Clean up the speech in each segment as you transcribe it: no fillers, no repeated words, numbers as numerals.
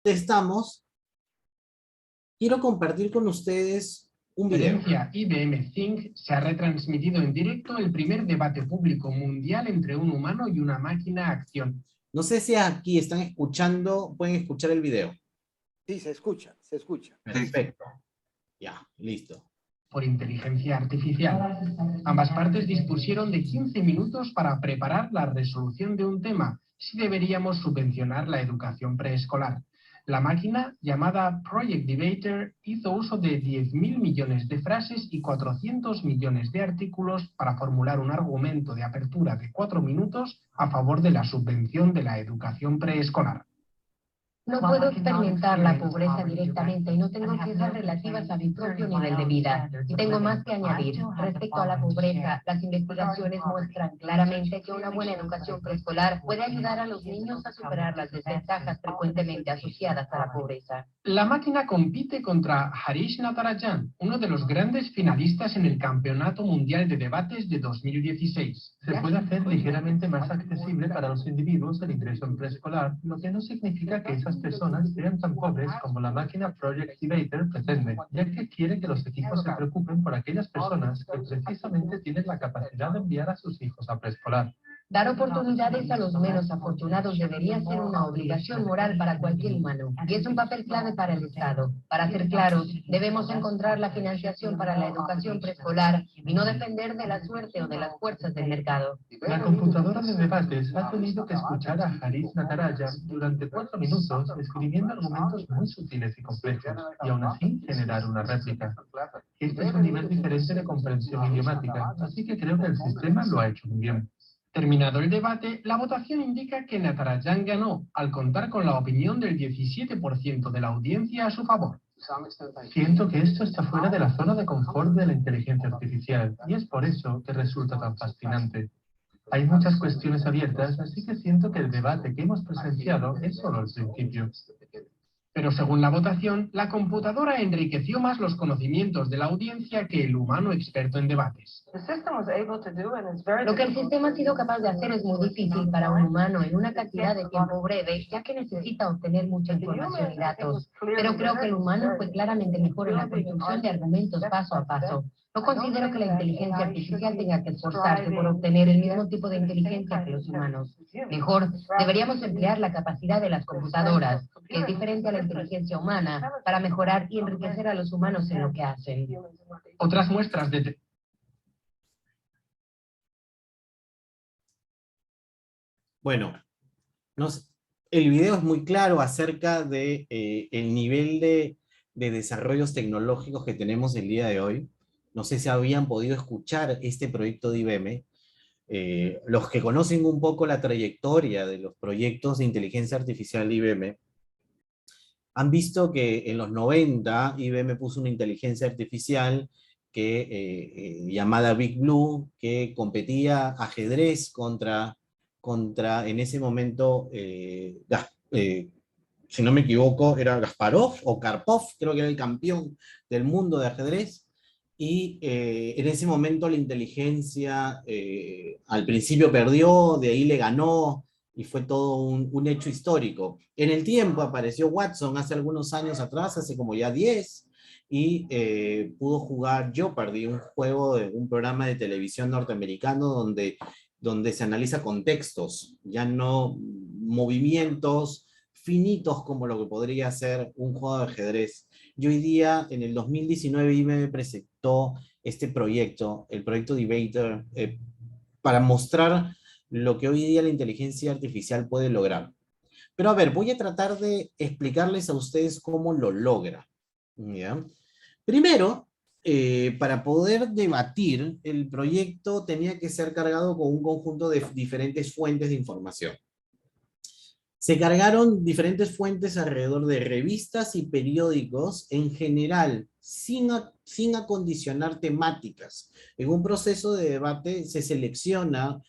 Estamos, quiero compartir con ustedes un video. Conferencia IBM Think se ha retransmitido en directo el primer debate público mundial entre un humano y una máquina a acción. No sé si aquí están escuchando, pueden escuchar el video. Sí, se escucha, se escucha. Perfecto. Ya, listo. Por inteligencia artificial. Ambas partes dispusieron de 15 minutos para preparar la resolución de un tema, si deberíamos subvencionar la educación preescolar. La máquina, llamada Project Debater, hizo uso de 10.000 millones de frases y 400 millones de artículos para formular un argumento de apertura de 4 minutos a favor de la subvención de la educación preescolar. No puedo experimentar la pobreza directamente y no tengo quejas relativas a mi propio nivel de vida. Y tengo más que añadir. Respecto a la pobreza, las investigaciones muestran claramente que una buena educación preescolar puede ayudar a los niños a superar las desventajas frecuentemente asociadas a la pobreza. La máquina compite contra Harish Natarajan, uno de los grandes finalistas en el Campeonato Mundial de Debates de 2016. Se puede hacer ligeramente más accesible para los individuos el ingreso en preescolar, lo que no significa que esas personas sean tan pobres como la máquina Project Debater pretende, ya que quiere que los equipos se preocupen por aquellas personas que precisamente tienen la capacidad de enviar a sus hijos a preescolar. Dar oportunidades a los menos afortunados debería ser una obligación moral para cualquier humano, y es un papel clave para el Estado. Para ser claros, debemos encontrar la financiación para la educación preescolar y no depender de la suerte o de las fuerzas del mercado. La computadora de debates ha tenido que escuchar a Harish Natarajan durante 4 minutos escribiendo argumentos muy sutiles y complejos, y aún así generar una réplica. Este es un nivel diferente de comprensión idiomática, así que creo que el sistema lo ha hecho muy bien. Terminado el debate, la votación indica que Natarajan ganó, al contar con la opinión del 17% de la audiencia a su favor. Siento que esto está fuera de la zona de confort de la inteligencia artificial, y es por eso que resulta tan fascinante. Hay muchas cuestiones abiertas, así que siento que el debate que hemos presenciado es solo el principio. Pero según la votación, la computadora enriqueció más los conocimientos de la audiencia que el humano experto en debates. Lo que el sistema ha sido capaz de hacer es muy difícil para un humano en una cantidad de tiempo breve, ya que necesita obtener mucha información y datos. Pero creo que el humano fue claramente mejor en la construcción de argumentos paso a paso. No considero que la inteligencia artificial tenga que esforzarse por obtener el mismo tipo de inteligencia que los humanos. Mejor, deberíamos emplear la capacidad de las computadoras, que es diferente a la inteligencia humana, para mejorar y enriquecer a los humanos en lo que hacen. Otras muestras de... Bueno, el video es muy claro acerca de el nivel de desarrollos tecnológicos que tenemos el día de hoy. No sé si habían podido escuchar este proyecto de IBM. Los que conocen un poco la trayectoria de los proyectos de inteligencia artificial de IBM, han visto que en los 90 IBM puso una inteligencia artificial llamada Big Blue, que competía ajedrez contra en ese momento, si no me equivoco, era Kasparov o Karpov, creo que era el campeón del mundo de ajedrez. Y en ese momento la inteligencia al principio perdió, de ahí le ganó, y fue todo un hecho histórico. En el tiempo apareció Watson hace algunos años atrás, hace como ya 10, y pudo jugar Jeopardy, un juego de un programa de televisión norteamericano donde se analiza contextos, ya no movimientos finitos como lo que podría ser un juego de ajedrez. Y hoy día, en el 2019, IBM presentó este proyecto, el proyecto Debater, para mostrar lo que hoy día la inteligencia artificial puede lograr. Pero a ver, voy a tratar de explicarles a ustedes cómo lo logra. ¿Ya? Primero, para poder debatir, el proyecto tenía que ser cargado con un conjunto de diferentes fuentes de información. Se cargaron diferentes fuentes alrededor de revistas y periódicos en general, sin acondicionar temáticas. En un proceso de debate se selecciona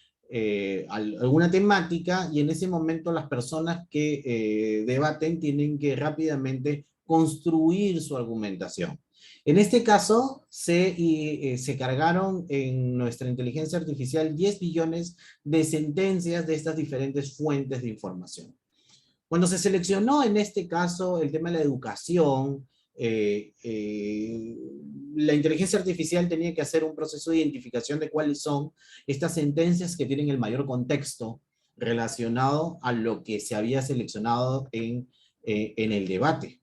alguna temática y en ese momento las personas que debaten tienen que rápidamente construir su argumentación. En este caso, se cargaron en nuestra inteligencia artificial 10 billones de sentencias de estas diferentes fuentes de información. Cuando se seleccionó en este caso el tema de la educación, la inteligencia artificial tenía que hacer un proceso de identificación de cuáles son estas sentencias que tienen el mayor contexto relacionado a lo que se había seleccionado en el debate.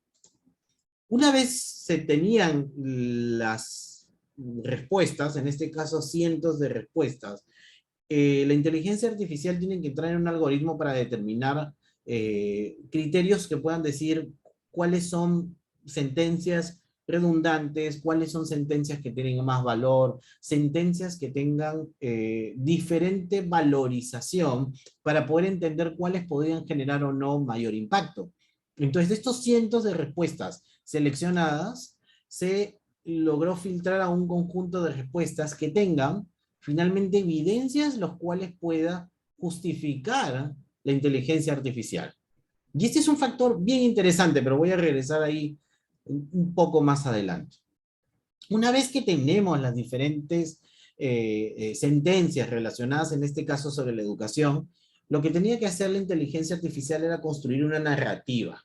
Una vez se tenían las respuestas, en este caso cientos de respuestas, la inteligencia artificial tiene que entrar en un algoritmo para determinar criterios que puedan decir cuáles son sentencias redundantes, cuáles son sentencias que tienen más valor, sentencias que tengan diferente valorización para poder entender cuáles podrían generar o no mayor impacto. Entonces, de estos cientos de respuestas seleccionadas, se logró filtrar a un conjunto de respuestas que tengan finalmente evidencias los cuales pueda justificar la inteligencia artificial. Y este es un factor bien interesante, pero voy a regresar ahí un poco más adelante. Una vez que tenemos las diferentes sentencias relacionadas en este caso sobre la educación, lo que tenía que hacer la inteligencia artificial era construir una narrativa.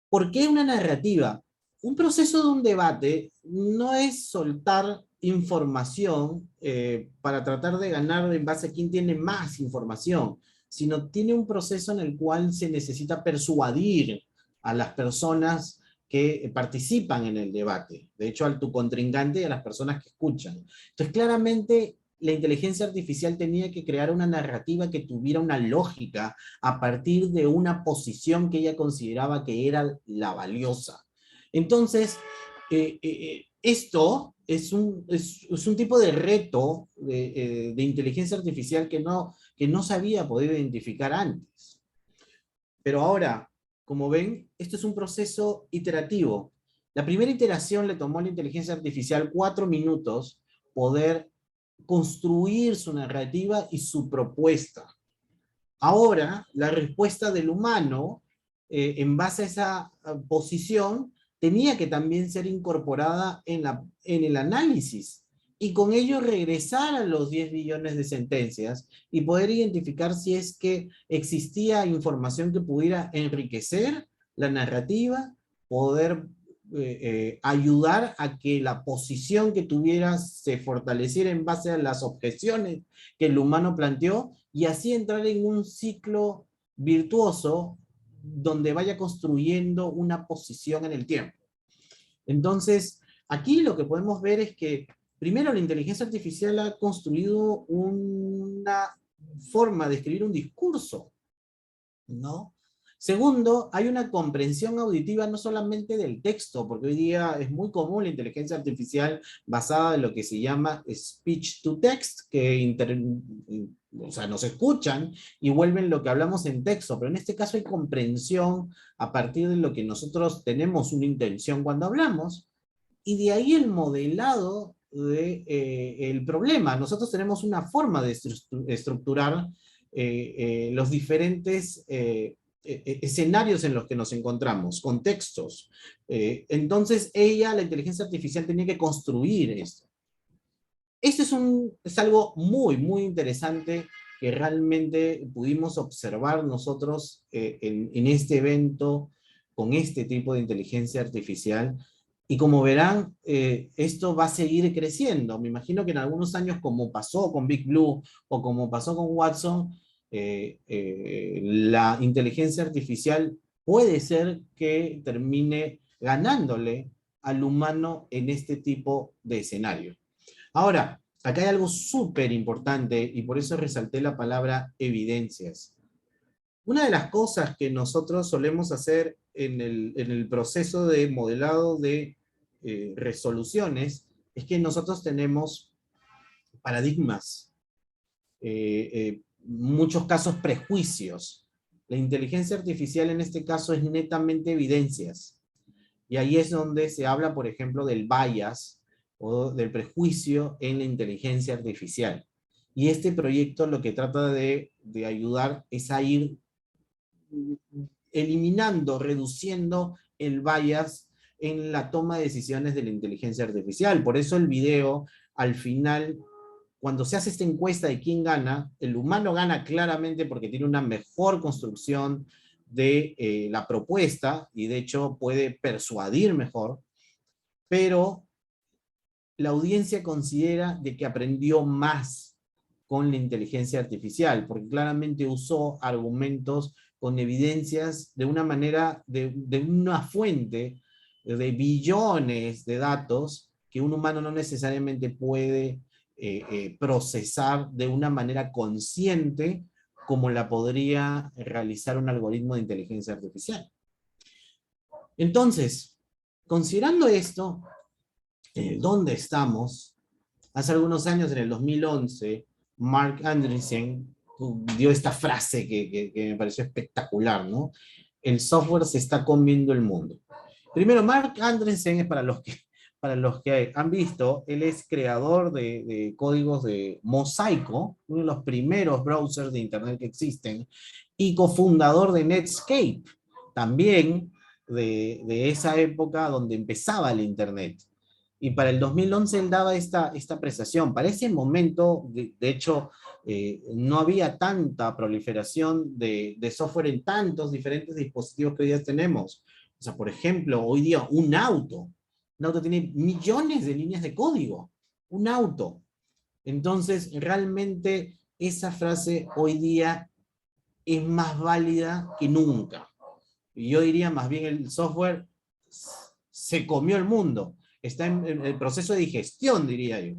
¿Por qué una narrativa? Un proceso de un debate no es soltar información para tratar de ganar en base a quién tiene más información, sino tiene un proceso en el cual se necesita persuadir a las personas que participan en el debate, de hecho a tu contrincante y a las personas que escuchan. Entonces claramente la inteligencia artificial tenía que crear una narrativa que tuviera una lógica a partir de una posición que ella consideraba que era la valiosa. Entonces, esto es un tipo de reto de inteligencia artificial que no se había podido identificar antes. Pero ahora, como ven, esto es un proceso iterativo. La primera iteración le tomó a la inteligencia artificial 4 minutos poder construir su narrativa y su propuesta. Ahora, la respuesta del humano, en base a esa posición, tenía que también ser incorporada en el análisis, y con ello regresar a los 10 billones de sentencias y poder identificar si es que existía información que pudiera enriquecer la narrativa, poder ayudar a que la posición que tuviera se fortaleciera en base a las objeciones que el humano planteó, y así entrar en un ciclo virtuoso donde vaya construyendo una posición en el tiempo. Entonces, aquí lo que podemos ver es que, primero, la inteligencia artificial ha construido una forma de escribir un discurso, ¿no? Segundo, hay una comprensión auditiva no solamente del texto, porque hoy día es muy común la inteligencia artificial basada en lo que se llama speech to text, que nos escuchan y vuelven lo que hablamos en texto, pero en este caso hay comprensión a partir de lo que nosotros tenemos una intención cuando hablamos, y de ahí el modelado del problema. Nosotros tenemos una forma de estructurar los diferentes escenarios en los que nos encontramos, contextos. Entonces la inteligencia artificial tenía que construir esto. Esto es algo muy, muy interesante que realmente pudimos observar nosotros en este evento con este tipo de inteligencia artificial. Y como verán, esto va a seguir creciendo. Me imagino que en algunos años, como pasó con Big Blue o como pasó con Watson, la inteligencia artificial puede ser que termine ganándole al humano en este tipo de escenario. Ahora, acá hay algo súper importante y por eso resalté la palabra evidencias. Una de las cosas que nosotros solemos hacer en el proceso de modelado de resoluciones es que nosotros tenemos paradigmas, muchos casos prejuicios. La inteligencia artificial en este caso es netamente evidencias. Y ahí es donde se habla, por ejemplo, del bias o del prejuicio en la inteligencia artificial. Y este proyecto lo que trata de ayudar es a ir eliminando, reduciendo el bias en la toma de decisiones de la inteligencia artificial. Por eso el video, al final, cuando se hace esta encuesta de quién gana, el humano gana claramente porque tiene una mejor construcción de la propuesta, y de hecho puede persuadir mejor, pero la audiencia considera de que aprendió más con la inteligencia artificial, porque claramente usó argumentos con evidencias de una manera, de una fuente de billones de datos que un humano no necesariamente puede procesar de una manera consciente como la podría realizar un algoritmo de inteligencia artificial. Entonces, considerando esto, ¿dónde estamos? Hace algunos años, en el 2011, Mark Andreessen dio esta frase que me pareció espectacular, ¿no? El software se está comiendo el mundo. Primero, Mark Andreessen, es para los que han visto, él es creador de códigos de Mosaico, uno de los primeros browsers de internet que existen, y cofundador de Netscape, también de esa época donde empezaba el internet. Y para el 2011 él daba esta apreciación. Para ese momento, de hecho, no había tanta proliferación de software en tantos diferentes dispositivos que hoy día tenemos. O sea, por ejemplo, hoy día un auto tiene millones de líneas de código. Un auto. Entonces, realmente esa frase hoy día es más válida que nunca. Y yo diría más bien el software se comió el mundo. Está en el proceso de digestión, diría yo.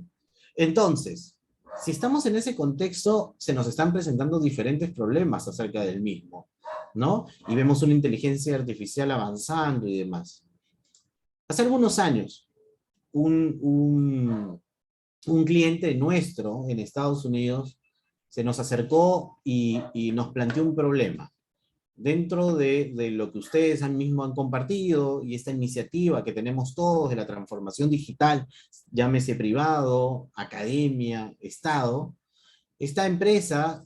Entonces, si estamos en ese contexto, se nos están presentando diferentes problemas acerca del mismo, ¿no? Y vemos una inteligencia artificial avanzando y demás. Hace algunos años, un cliente nuestro en Estados Unidos se nos acercó y nos planteó un problema. Dentro de lo que ustedes mismos han compartido y esta iniciativa que tenemos todos de la transformación digital, llámese privado, academia, Estado, esta empresa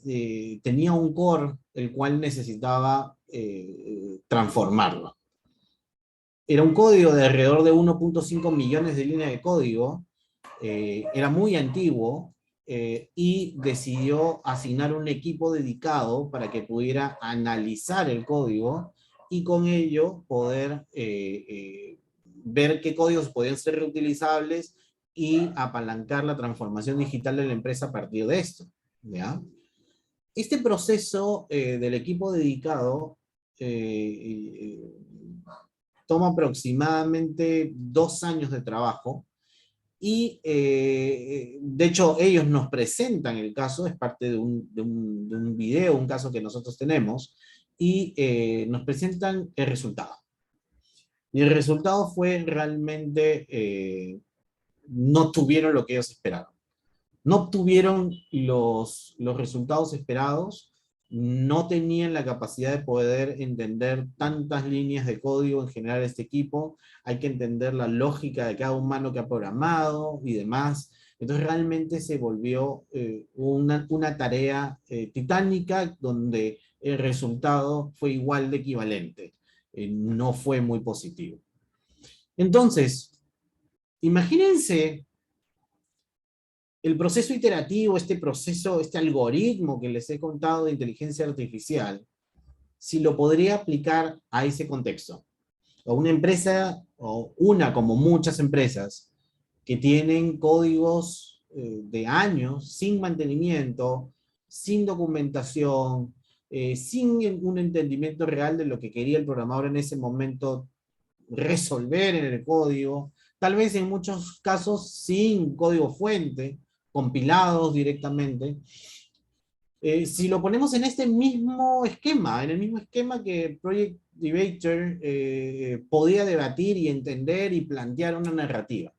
tenía un core el cual necesitaba transformarlo. Era un código de alrededor de 1.5 millones de líneas de código, era muy antiguo, y decidió asignar un equipo dedicado para que pudiera analizar el código y con ello poder ver qué códigos podían ser reutilizables y apalancar la transformación digital de la empresa a partir de esto, ¿ya? Este proceso del equipo dedicado toma aproximadamente 2 años de trabajo. Y de hecho ellos nos presentan el caso, es parte de un video, un caso que nosotros tenemos, y nos presentan el resultado. Y el resultado fue realmente, no tuvieron lo que ellos esperaban. No obtuvieron los resultados esperados, no tenían la capacidad de poder entender tantas líneas de código en general de este equipo, hay que entender la lógica de cada humano que ha programado y demás. Entonces realmente se volvió una tarea titánica donde el resultado fue igual de equivalente. No fue muy positivo. Entonces, imagínense el proceso iterativo, este algoritmo que les he contado de inteligencia artificial, si lo podría aplicar a ese contexto. O una empresa, o una como muchas empresas, que tienen códigos de años, sin mantenimiento, sin documentación, sin un entendimiento real de lo que quería el programador en ese momento resolver en el código, tal vez en muchos casos sin código fuente, compilados directamente. Si lo ponemos en este mismo esquema, en el mismo esquema que Project Debater podía debatir y entender y plantear una narrativa.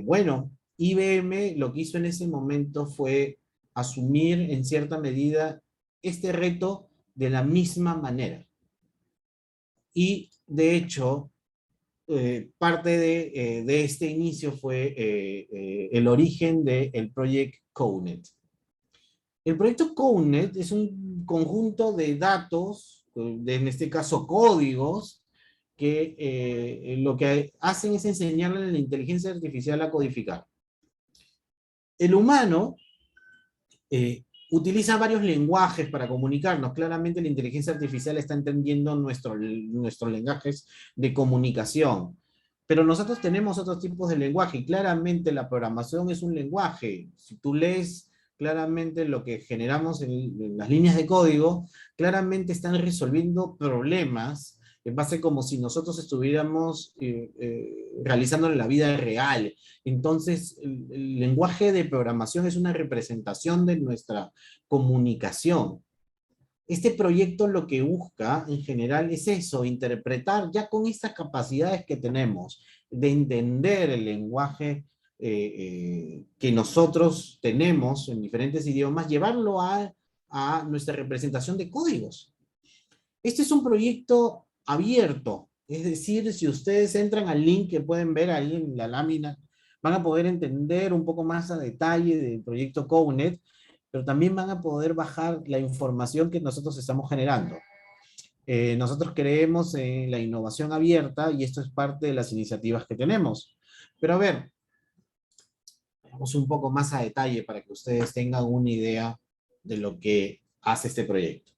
Bueno, IBM lo que hizo en ese momento fue asumir en cierta medida este reto de la misma manera. Y de hecho, parte de este inicio fue el origen del proyecto CodeNet. El proyecto CodeNet es un conjunto de datos, en este caso códigos, que lo que hacen es enseñarle a la inteligencia artificial a codificar. El humano utiliza varios lenguajes para comunicarnos. Claramente la inteligencia artificial está entendiendo nuestros lenguajes de comunicación. Pero nosotros tenemos otros tipos de lenguaje y claramente la programación es un lenguaje. Si tú lees claramente lo que generamos en las líneas de código, claramente están resolviendo problemas en base como si nosotros estuviéramos realizándolo en la vida real. Entonces, el lenguaje de programación es una representación de nuestra comunicación. Este proyecto lo que busca en general es eso, interpretar ya con estas capacidades que tenemos de entender el lenguaje que nosotros tenemos en diferentes idiomas, llevarlo a nuestra representación de códigos. Este es un proyecto abierto, es decir, si ustedes entran al link que pueden ver ahí en la lámina, van a poder entender un poco más a detalle del proyecto CodeNet, pero también van a poder bajar la información que nosotros estamos generando. Nosotros creemos en la innovación abierta y esto es parte de las iniciativas que tenemos. Pero a ver, vamos un poco más a detalle para que ustedes tengan una idea de lo que hace este proyecto.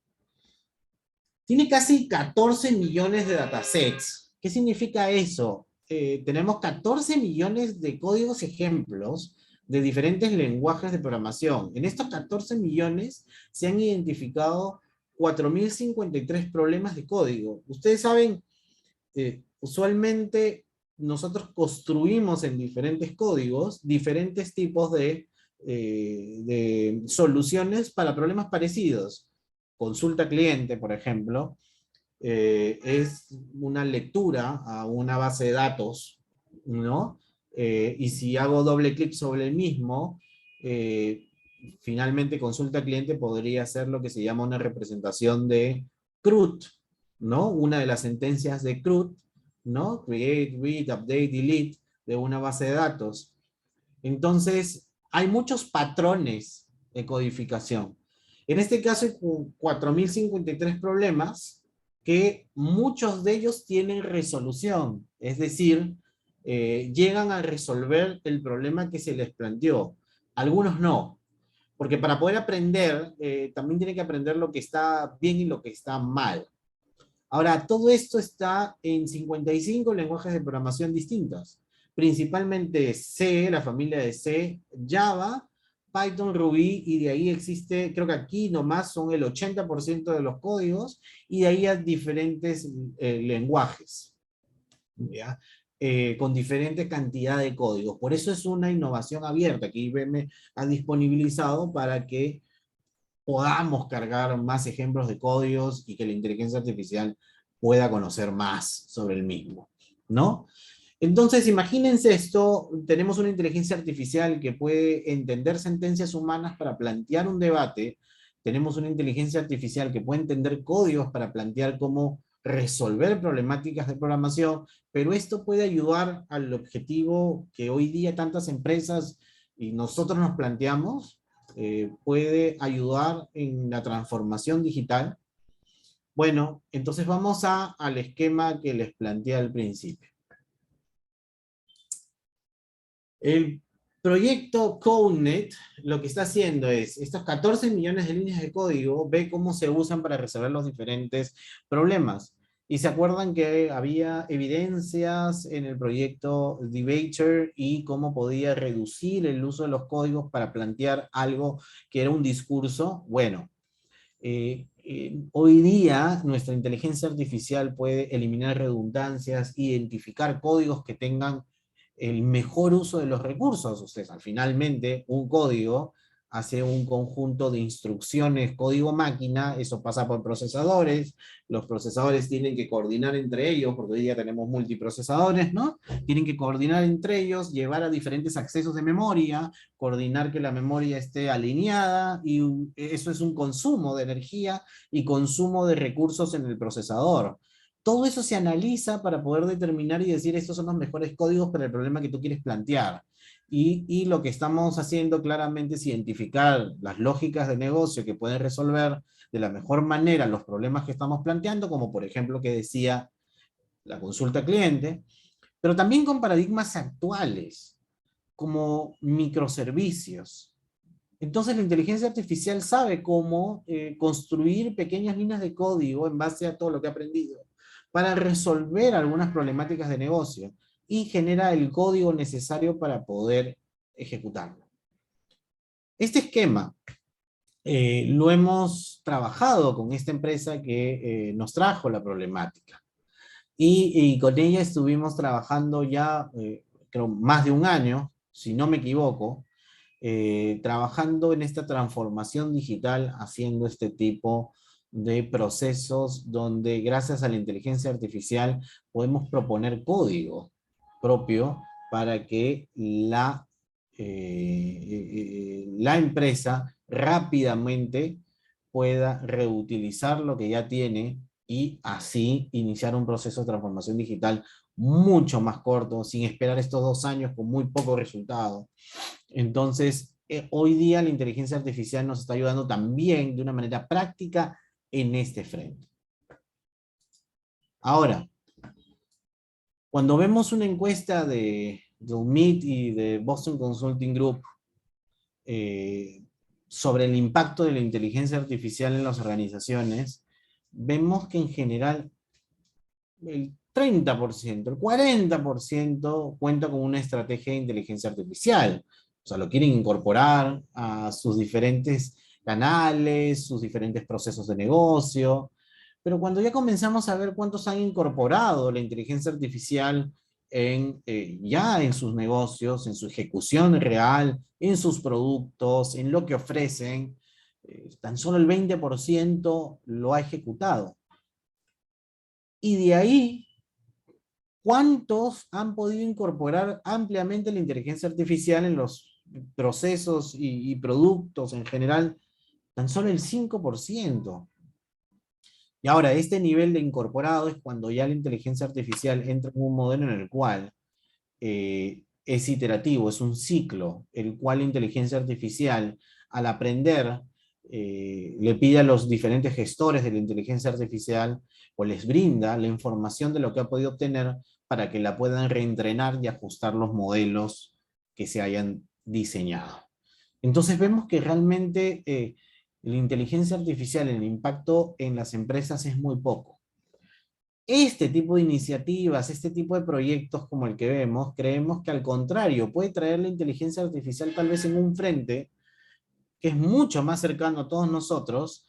Tiene casi 14 millones de datasets. ¿Qué significa eso? Tenemos 14 millones de códigos ejemplos de diferentes lenguajes de programación. En estos 14 millones se han identificado 4.053 problemas de código. Ustedes saben, usualmente nosotros construimos en diferentes códigos diferentes tipos de soluciones para problemas parecidos. Consulta cliente, por ejemplo, es una lectura a una base de datos, ¿no? Y si hago doble clic sobre el mismo, finalmente consulta cliente podría ser lo que se llama una representación de CRUD, ¿no? Una de las sentencias de CRUD, ¿no? Create, read, update, delete, de una base de datos. Entonces, hay muchos patrones de codificación. En este caso hay 4.053 problemas que muchos de ellos tienen resolución, es decir, llegan a resolver el problema que se les planteó. Algunos no, porque para poder aprender, también tienen que aprender lo que está bien y lo que está mal. Ahora, todo esto está en 55 lenguajes de programación distintos, principalmente C, la familia de C, Java, Python, Ruby, y de ahí existe, creo que aquí nomás son el 80% de los códigos, y de ahí hay diferentes lenguajes, ¿ya? Con diferente cantidad de códigos. Por eso es una innovación abierta que IBM ha disponibilizado para que podamos cargar más ejemplos de códigos y que la inteligencia artificial pueda conocer más sobre el mismo, ¿no? Entonces, imagínense esto, tenemos una inteligencia artificial que puede entender sentencias humanas para plantear un debate, tenemos una inteligencia artificial que puede entender códigos para plantear cómo resolver problemáticas de programación, pero esto puede ayudar al objetivo que hoy día tantas empresas y nosotros nos planteamos, puede ayudar en la transformación digital. Bueno, entonces vamos al esquema que les planteé al principio. El proyecto CodeNet lo que está haciendo es, estos 14 millones de líneas de código, ve cómo se usan para resolver los diferentes problemas. Y se acuerdan que había evidencias en el proyecto Debater y cómo podía reducir el uso de los códigos para plantear algo que era un discurso. Bueno, hoy día nuestra inteligencia artificial puede eliminar redundancias, identificar códigos que tengan el mejor uso de los recursos. Ustedes, finalmente, un código hace un conjunto de instrucciones código-máquina, eso pasa por procesadores, los procesadores tienen que coordinar entre ellos, porque hoy día tenemos multiprocesadores, ¿no? Tienen que coordinar entre ellos, llevar a diferentes accesos de memoria, coordinar que la memoria esté alineada, y eso es un consumo de energía y consumo de recursos en el procesador. Todo eso se analiza para poder determinar y decir estos son los mejores códigos para el problema que tú quieres plantear. Y lo que estamos haciendo claramente es identificar las lógicas de negocio que pueden resolver de la mejor manera los problemas que estamos planteando, como por ejemplo que decía la consulta cliente, pero también con paradigmas actuales, como microservicios. Entonces la inteligencia artificial sabe cómo construir pequeñas líneas de código en base a todo lo que ha aprendido para resolver algunas problemáticas de negocio y genera el código necesario para poder ejecutarlo. Este esquema lo hemos trabajado con esta empresa que nos trajo la problemática. Y con ella estuvimos trabajando ya, creo, más de un año, si no me equivoco, trabajando en esta transformación digital, haciendo este tipo de procesos donde gracias a la inteligencia artificial podemos proponer código propio para que la empresa rápidamente pueda reutilizar lo que ya tiene y así iniciar un proceso de transformación digital mucho más corto, sin esperar estos 2 años con muy poco resultado. Entonces, hoy día la inteligencia artificial nos está ayudando también de una manera práctica en este frente. Ahora, cuando vemos una encuesta de Meet y de Boston Consulting Group sobre el impacto de la inteligencia artificial en las organizaciones, vemos que en general el 30%, el 40% cuenta con una estrategia de inteligencia artificial. O sea, lo quieren incorporar a sus diferentes canales, sus diferentes procesos de negocio. Pero cuando ya comenzamos a ver cuántos han incorporado la inteligencia artificial ya en sus negocios, en su ejecución real, en sus productos, en lo que ofrecen, tan solo el 20% lo ha ejecutado. Y de ahí, ¿cuántos han podido incorporar ampliamente la inteligencia artificial en los procesos y productos en general? Tan solo el 5%. Y ahora, este nivel de incorporado es cuando ya la inteligencia artificial entra en un modelo en el cual es iterativo, es un ciclo, el cual la inteligencia artificial, al aprender, le pide a los diferentes gestores de la inteligencia artificial o les brinda la información de lo que ha podido obtener para que la puedan reentrenar y ajustar los modelos que se hayan diseñado. Entonces vemos que realmente la inteligencia artificial, el impacto en las empresas es muy poco. Este tipo de iniciativas, este tipo de proyectos como el que vemos, creemos que al contrario, puede traer la inteligencia artificial tal vez en un frente que es mucho más cercano a todos nosotros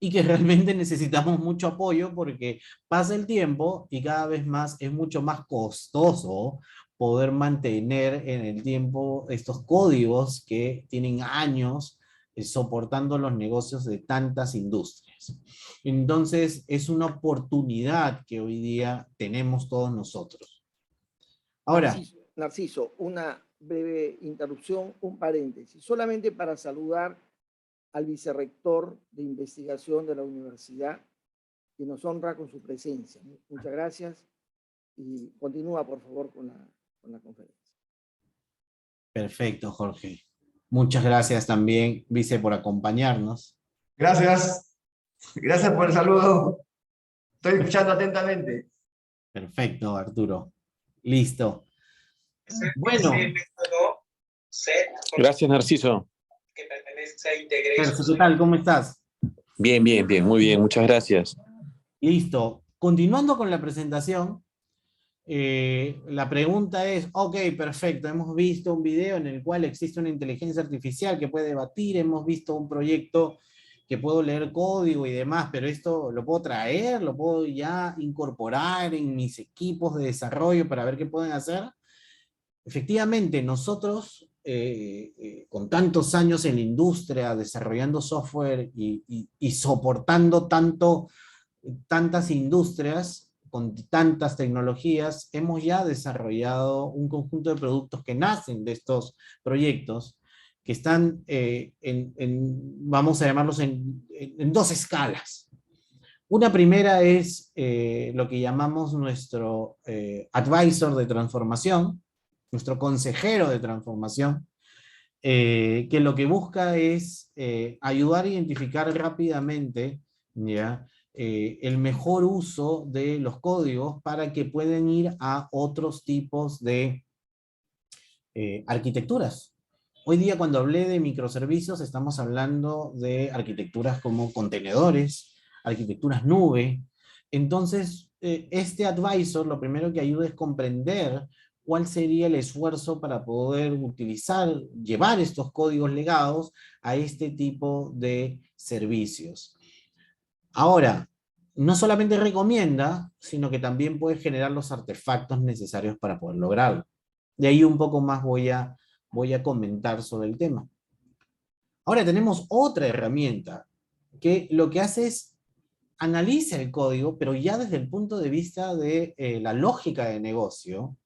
y que realmente necesitamos mucho apoyo porque pasa el tiempo y cada vez más es mucho más costoso poder mantener en el tiempo estos códigos que tienen años soportando los negocios de tantas industrias. Entonces, es una oportunidad que hoy día tenemos todos nosotros. Ahora, Narciso, una breve interrupción, un paréntesis, solamente para saludar al vicerrector de investigación de la universidad, que nos honra con su presencia. Muchas gracias y continúa, por favor, con la conferencia. Perfecto, Jorge. Muchas gracias también, vice, por acompañarnos. Gracias. Gracias por el saludo. Estoy escuchando atentamente. Perfecto, Arturo. Listo. Bueno. Gracias, Narciso. Perso, ¿qué tal? ¿Cómo estás? Bien, bien, bien, muy bien, muchas gracias. Listo. Continuando con la presentación, la pregunta es, ok, perfecto, hemos visto un video en el cual existe una inteligencia artificial que puede debatir, hemos visto un proyecto que puedo leer código y demás, pero esto lo puedo traer, lo puedo ya incorporar en mis equipos de desarrollo para ver qué pueden hacer. Efectivamente, nosotros, con tantos años en la industria, desarrollando software y soportando tantas industrias, con tantas tecnologías, hemos ya desarrollado un conjunto de productos que nacen de estos proyectos, que están, vamos a llamarlos en 2 escalas. Una primera es lo que llamamos nuestro advisor de transformación, nuestro consejero de transformación, que lo que busca es ayudar a identificar rápidamente, ¿ya?, el mejor uso de los códigos para que puedan ir a otros tipos de arquitecturas. Hoy día cuando hablé de microservicios estamos hablando de arquitecturas como contenedores, arquitecturas nube. Entonces, este advisor lo primero que ayuda es comprender cuál sería el esfuerzo para poder utilizar, llevar estos códigos legados a este tipo de servicios. Ahora, no solamente recomienda, sino que también puede generar los artefactos necesarios para poder lograrlo. De ahí un poco más voy a comentar sobre el tema. Ahora tenemos otra herramienta que lo que hace es analiza el código, pero ya desde el punto de vista de la lógica de negocio,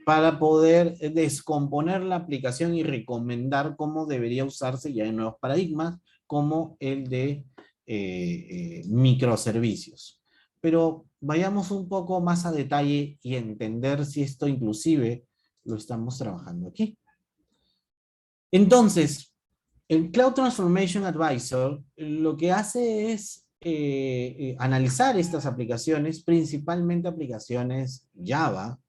para poder descomponer la aplicación y recomendar cómo debería usarse ya en nuevos paradigmas, como el de microservicios. Pero vayamos un poco más a detalle y entender si esto inclusive lo estamos trabajando aquí. Entonces, el Cloud Transformation Advisor lo que hace es analizar estas aplicaciones, principalmente aplicaciones Java,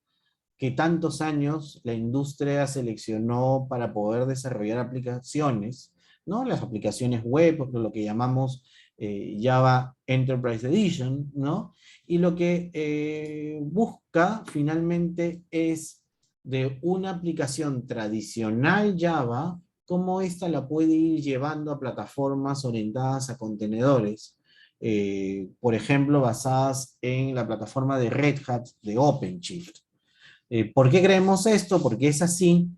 que tantos años la industria seleccionó para poder desarrollar aplicaciones, ¿no? Las aplicaciones web, lo que llamamos Java Enterprise Edition, ¿no? Y lo que busca finalmente es de una aplicación tradicional Java, cómo esta la puede ir llevando a plataformas orientadas a contenedores, por ejemplo, basadas en la plataforma de Red Hat de OpenShift. ¿Por qué creemos esto? Porque es así.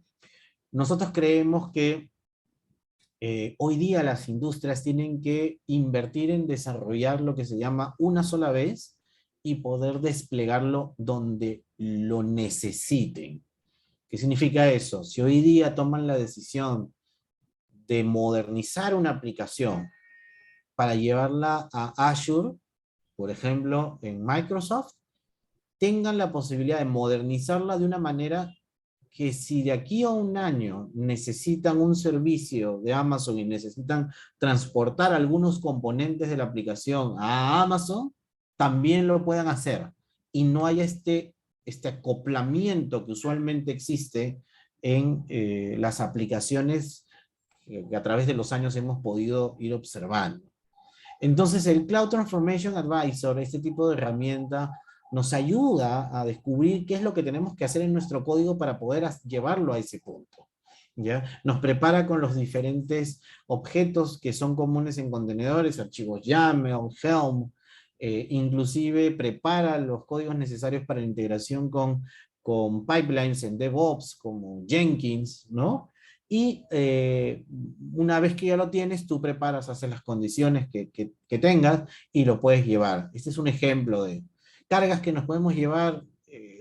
Nosotros creemos que hoy día las industrias tienen que invertir en desarrollar lo que se llama una sola vez y poder desplegarlo donde lo necesiten. ¿Qué significa eso? Si hoy día toman la decisión de modernizar una aplicación para llevarla a Azure, por ejemplo, en Microsoft, tengan la posibilidad de modernizarla de una manera que si de aquí a un año necesitan un servicio de Amazon y necesitan transportar algunos componentes de la aplicación a Amazon, también lo puedan hacer. Y no haya este acoplamiento que usualmente existe en las aplicaciones que a través de los años hemos podido ir observando. Entonces el Cloud Transformation Advisor, este tipo de herramienta, nos ayuda a descubrir qué es lo que tenemos que hacer en nuestro código para poder llevarlo a ese punto, ¿ya? Nos prepara con los diferentes objetos que son comunes en contenedores, archivos YAML, Helm, inclusive prepara los códigos necesarios para la integración con pipelines en DevOps, como Jenkins, ¿no? Y una vez que ya lo tienes, tú preparas, haces las condiciones que tengas y lo puedes llevar. Este es un ejemplo de cargas que nos podemos llevar,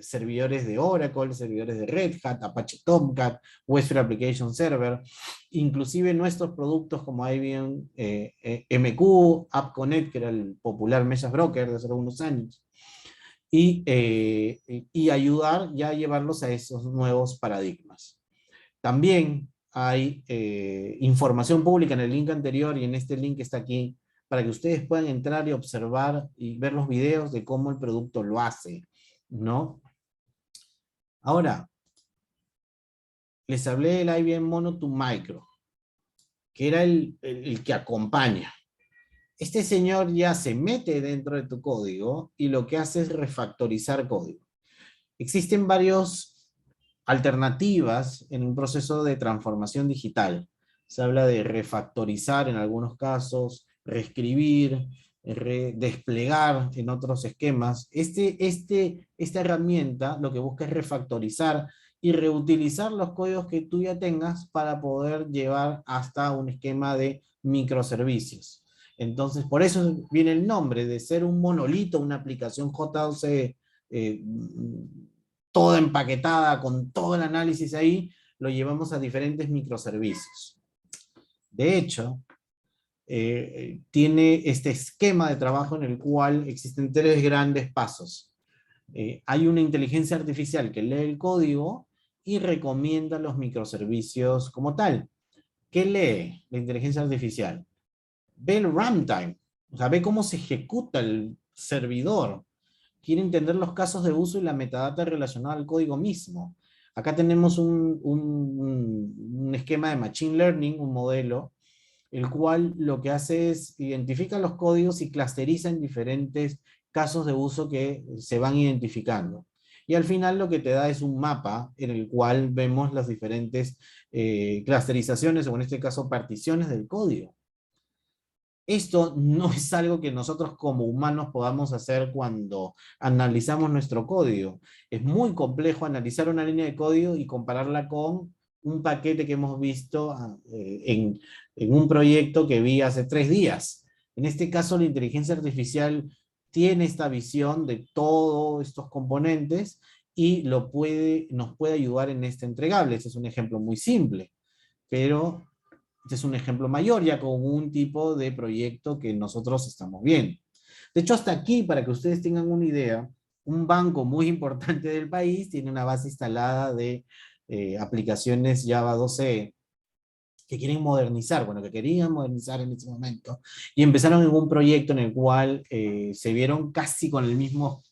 servidores de Oracle, servidores de Red Hat, Apache Tomcat, Westfield Application Server, inclusive nuestros productos como IBM MQ, AppConnect, que era el popular Message Broker de hace algunos años, y ayudar ya a llevarlos a esos nuevos paradigmas. También hay información pública en el link anterior y en este link que está aquí, para que ustedes puedan entrar y observar y ver los videos de cómo el producto lo hace, ¿no? Ahora, les hablé del IBM Mono to Micro, que era el que acompaña. Este señor ya se mete dentro de tu código y lo que hace es refactorizar código. Existen varias alternativas en un proceso de transformación digital. Se habla de refactorizar en algunos casos, reescribir, desplegar en otros esquemas. Esta herramienta lo que busca es refactorizar y reutilizar los códigos que tú ya tengas para poder llevar hasta un esquema de microservicios. Entonces, por eso viene el nombre de ser un monolito, una aplicación JDBC toda empaquetada, con todo el análisis ahí, lo llevamos a diferentes microservicios. De hecho, tiene este esquema de trabajo en el cual existen tres grandes pasos. Hay una inteligencia artificial que lee el código y recomienda los microservicios como tal. ¿Qué lee la inteligencia artificial? Ve el runtime, o sea, ve cómo se ejecuta el servidor. Quiere entender los casos de uso y la metadata relacionada al código mismo. Acá tenemos un esquema de Machine Learning, un modelo, el cual lo que hace es identifica los códigos y clusteriza en diferentes casos de uso que se van identificando. Y al final lo que te da es un mapa en el cual vemos las diferentes clusterizaciones, o en este caso particiones del código. Esto no es algo que nosotros como humanos podamos hacer cuando analizamos nuestro código. Es muy complejo analizar una línea de código y compararla con un paquete que hemos visto en un proyecto que vi hace 3 días. En este caso, la inteligencia artificial tiene esta visión de todos estos componentes y nos puede ayudar en este entregable. Este es un ejemplo muy simple, pero este es un ejemplo mayor, ya con un tipo de proyecto que nosotros estamos viendo. De hecho, hasta aquí, para que ustedes tengan una idea, un banco muy importante del país tiene una base instalada de aplicaciones Java 12 que quieren modernizar, bueno, que querían modernizar en ese momento, y empezaron en un proyecto en el cual se vieron casi con el mismo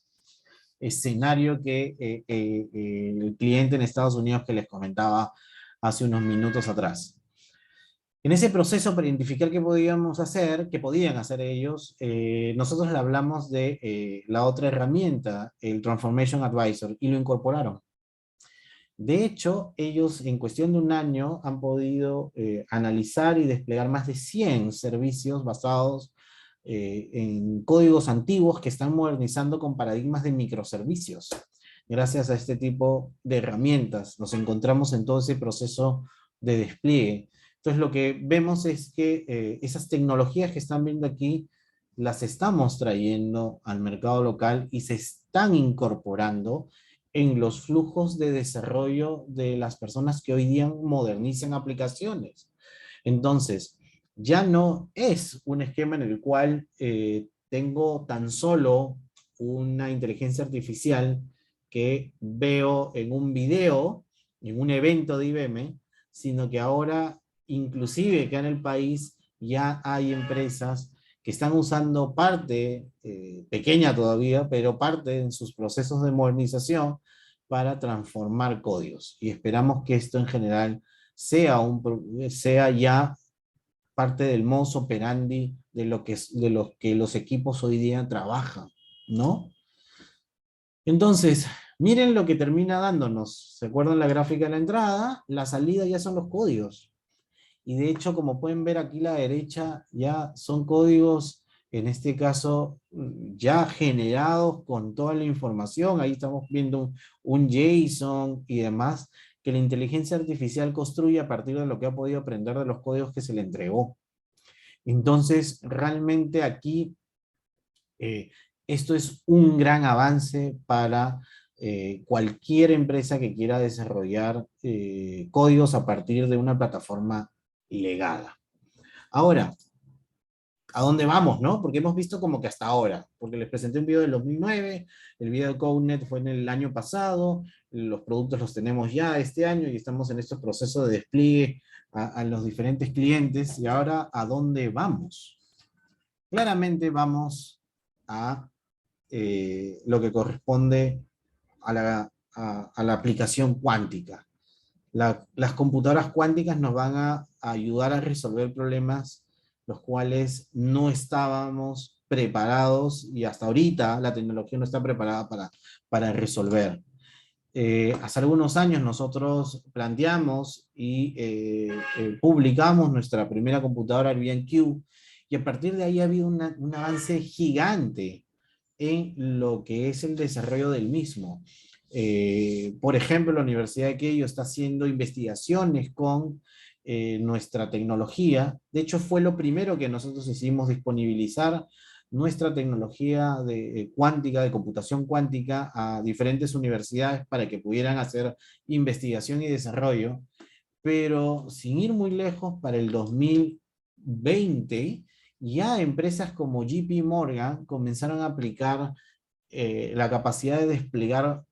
escenario que el cliente en Estados Unidos que les comentaba hace unos minutos atrás. En ese proceso para identificar qué podíamos hacer, qué podían hacer ellos, nosotros le hablamos de la otra herramienta, el Transformation Advisor, y lo incorporaron. De hecho, ellos en cuestión de un año han podido analizar y desplegar más de 100 servicios basados en códigos antiguos que están modernizando con paradigmas de microservicios. Gracias a este tipo de herramientas nos encontramos en todo ese proceso de despliegue. Entonces lo que vemos es que esas tecnologías que están viendo aquí las estamos trayendo al mercado local y se están incorporando en los flujos de desarrollo de las personas que hoy día modernizan aplicaciones. Entonces, ya no es un esquema en el cual tengo tan solo una inteligencia artificial que veo en un video, en un evento de IBM, sino que ahora, inclusive acá en el país, ya hay empresas que están usando parte, pequeña todavía, pero parte en sus procesos de modernización para transformar códigos. Y esperamos que esto en general sea ya parte del modus operandi de lo que los equipos hoy día trabajan, ¿no? Entonces, miren lo que termina dándonos. ¿Se acuerdan la gráfica de la entrada? La salida ya son los códigos. Y de hecho, como pueden ver aquí a la derecha, ya son códigos, en este caso, ya generados con toda la información. Ahí estamos viendo un JSON y demás, que la inteligencia artificial construye a partir de lo que ha podido aprender de los códigos que se le entregó. Entonces, realmente aquí, esto es un gran avance para cualquier empresa que quiera desarrollar códigos a partir de una plataforma legada. Ahora, ¿a dónde vamos, no? Porque hemos visto como que hasta ahora, porque les presenté un video del 2009, el video de CodeNet fue en el año pasado, los productos los tenemos ya este año y estamos en estos procesos de despliegue a los diferentes clientes, y ahora, ¿a dónde vamos? Claramente vamos a lo que corresponde a la aplicación cuántica. Las computadoras cuánticas nos van a ayudar a resolver problemas los cuales no estábamos preparados, y hasta ahorita la tecnología no está preparada para resolver. Hace algunos años nosotros planteamos y publicamos nuestra primera computadora, el IBM, y a partir de ahí ha habido un avance gigante en lo que es el desarrollo del mismo. Por ejemplo, la Universidad de Keio está haciendo investigaciones con nuestra tecnología. De hecho, fue lo primero que nosotros hicimos, disponibilizar nuestra tecnología de cuántica, de computación cuántica, a diferentes universidades para que pudieran hacer investigación y desarrollo. Pero sin ir muy lejos, para el 2020, ya empresas como JP Morgan comenzaron a aplicar la capacidad de desplegar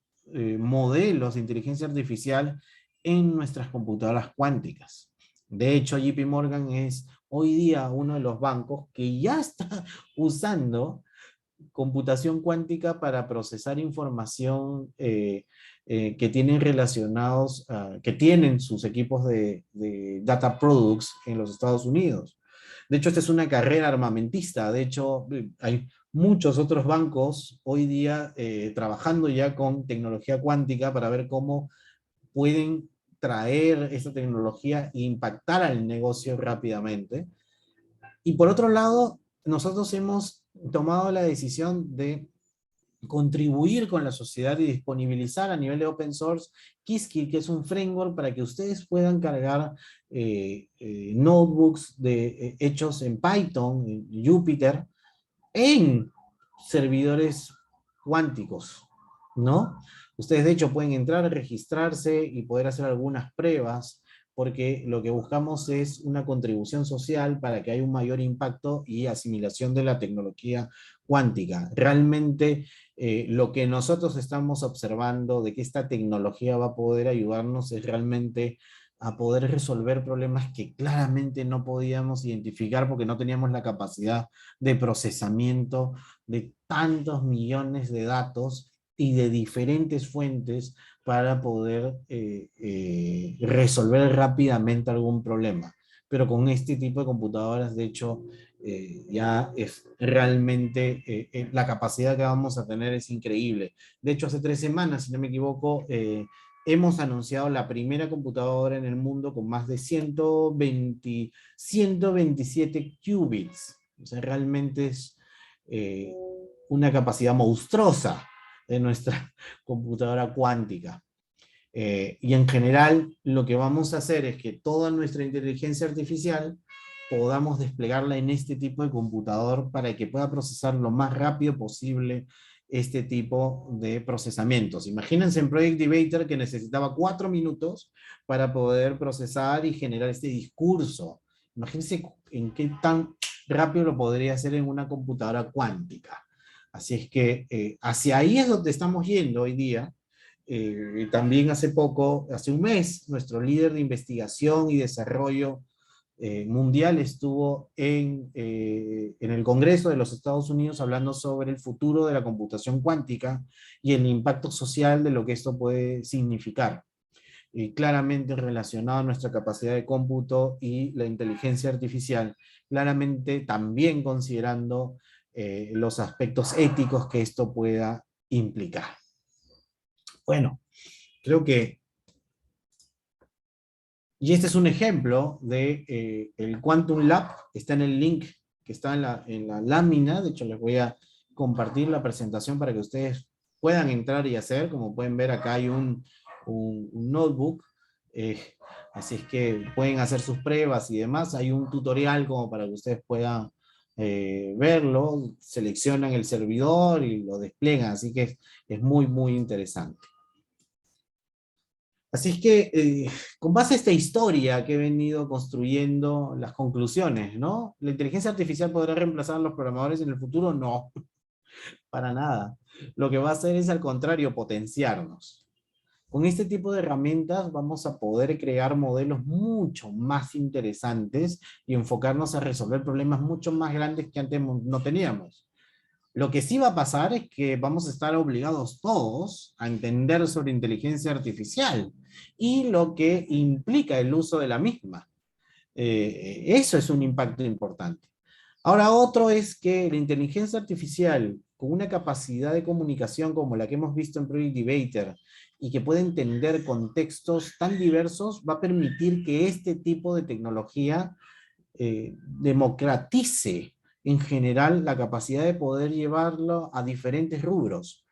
modelos de inteligencia artificial en nuestras computadoras cuánticas. De hecho, JP Morgan es hoy día uno de los bancos que ya está usando computación cuántica para procesar información que tienen relacionados, que tienen sus equipos de data products en los Estados Unidos. De hecho, esta es una carrera armamentista. De hecho, hay muchos otros bancos hoy día trabajando ya con tecnología cuántica para ver cómo pueden traer esta tecnología e impactar al negocio rápidamente. Y por otro lado, nosotros hemos tomado la decisión de contribuir con la sociedad y disponibilizar a nivel de open source Qiskit, que es un framework para que ustedes puedan cargar notebooks hechos en Python, en Jupyter, en servidores cuánticos, ¿no? Ustedes de hecho pueden entrar, registrarse y poder hacer algunas pruebas, porque lo que buscamos es una contribución social para que haya un mayor impacto y asimilación de la tecnología cuántica. Realmente lo que nosotros estamos observando de que esta tecnología va a poder ayudarnos es realmente a poder resolver problemas que claramente no podíamos identificar porque no teníamos la capacidad de procesamiento de tantos millones de datos y de diferentes fuentes para poder resolver rápidamente algún problema. Pero con este tipo de computadoras, de hecho, ya es realmente, la capacidad que vamos a tener es increíble. De hecho, hace 3 semanas, si no me equivoco, hemos anunciado la primera computadora en el mundo con más de 127 qubits. O sea, realmente es una capacidad monstruosa de nuestra computadora cuántica. Y en general, lo que vamos a hacer es que toda nuestra inteligencia artificial podamos desplegarla en este tipo de computador para que pueda procesar lo más rápido posible este tipo de procesamientos. Imagínense en Project Debater que necesitaba 4 minutos para poder procesar y generar este discurso. Imagínense en qué tan rápido lo podría hacer en una computadora cuántica. Así es que hacia ahí es donde estamos yendo hoy día. También hace poco, hace un mes, nuestro líder de investigación y desarrollo mundial estuvo en el Congreso de los Estados Unidos hablando sobre el futuro de la computación cuántica y el impacto social de lo que esto puede significar. Claramente relacionado a nuestra capacidad de cómputo y la inteligencia artificial, claramente también considerando los aspectos éticos que esto pueda implicar. Bueno, creo que y este es un ejemplo de el Quantum Lab, que está en el link que está en la lámina. De hecho, les voy a compartir la presentación para que ustedes puedan entrar y hacer. Como pueden ver, acá hay un notebook, así es que pueden hacer sus pruebas y demás. Hay un tutorial como para que ustedes puedan verlo, seleccionan el servidor y lo despliegan, así que es muy, muy interesante. Así es que, con base a esta historia que he venido construyendo, las conclusiones, ¿no? ¿La inteligencia artificial podrá reemplazar a los programadores en el futuro? No, para nada. Lo que va a hacer es, al contrario, potenciarnos. Con este tipo de herramientas vamos a poder crear modelos mucho más interesantes y enfocarnos a resolver problemas mucho más grandes que antes no teníamos. Lo que sí va a pasar es que vamos a estar obligados todos a entender sobre inteligencia artificial y lo que implica el uso de la misma. Eso es un impacto importante. Ahora, otro es que la inteligencia artificial, con una capacidad de comunicación como la que hemos visto en Project Debater, y que puede entender contextos tan diversos, va a permitir que este tipo de tecnología democratice en general la capacidad de poder llevarlo a diferentes rubros.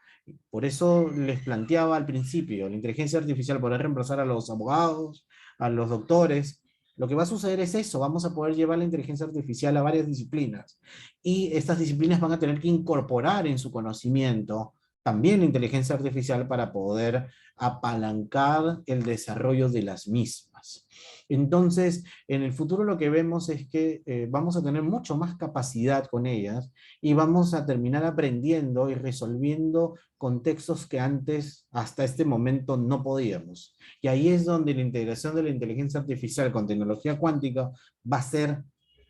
Por eso les planteaba al principio, la inteligencia artificial podrá reemplazar a los abogados, a los doctores. Lo que va a suceder es eso, vamos a poder llevar la inteligencia artificial a varias disciplinas. Y estas disciplinas van a tener que incorporar en su conocimiento también la inteligencia artificial para poder apalancar el desarrollo de las mismas. Entonces, en el futuro lo que vemos es que vamos a tener mucho más capacidad con ellas y vamos a terminar aprendiendo y resolviendo contextos que antes, hasta este momento, no podíamos. Y ahí es donde la integración de la inteligencia artificial con tecnología cuántica va a ser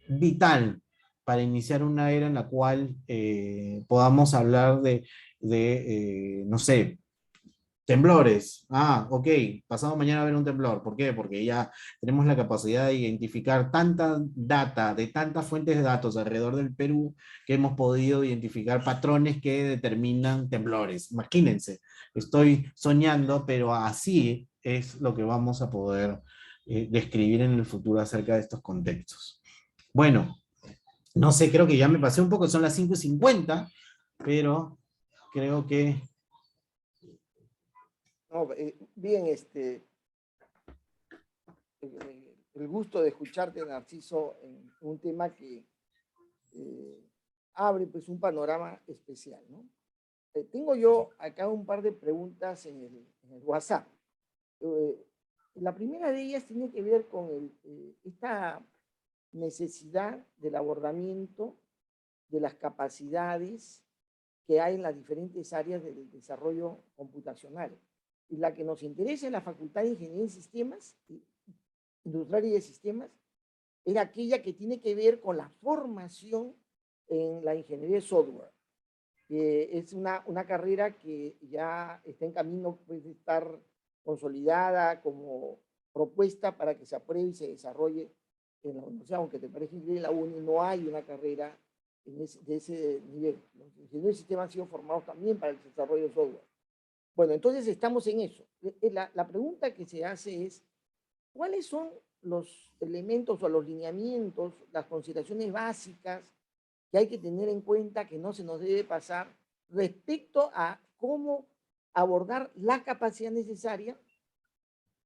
vital para iniciar una era en la cual podamos hablar no sé, temblores. Ah, ok, pasado mañana va a haber un temblor. ¿Por qué? Porque ya tenemos la capacidad de identificar tanta data, de tantas fuentes de datos alrededor del Perú, que hemos podido identificar patrones que determinan temblores. Imagínense, estoy soñando, pero así es lo que vamos a poder describir en el futuro acerca de estos contextos. Bueno, no sé, creo que ya me pasé un poco, son las 5:50, pero creo que... No, bien, el gusto de escucharte, Narciso, en un tema que abre pues un panorama especial, ¿no? Tengo yo acá un par de preguntas en el WhatsApp. La primera de ellas tiene que ver con esta necesidad del abordamiento de las capacidades que hay en las diferentes áreas del desarrollo computacional. Y la que nos interesa en la Facultad de Ingeniería y Sistemas, Industrial y de Sistemas, era aquella que tiene que ver con la formación en la ingeniería de software. Es una carrera que ya está en camino pues, de estar consolidada como propuesta para que se apruebe y se desarrolle en la universidad, aunque te parezca increíble, en la UNI no hay una carrera de ese nivel. Los ingenieros de sistemas han sido formados también para el desarrollo de software. Bueno, entonces estamos en eso. La pregunta que se hace es, ¿cuáles son los elementos o los lineamientos, las consideraciones básicas que hay que tener en cuenta que no se nos debe pasar respecto a cómo abordar la capacidad necesaria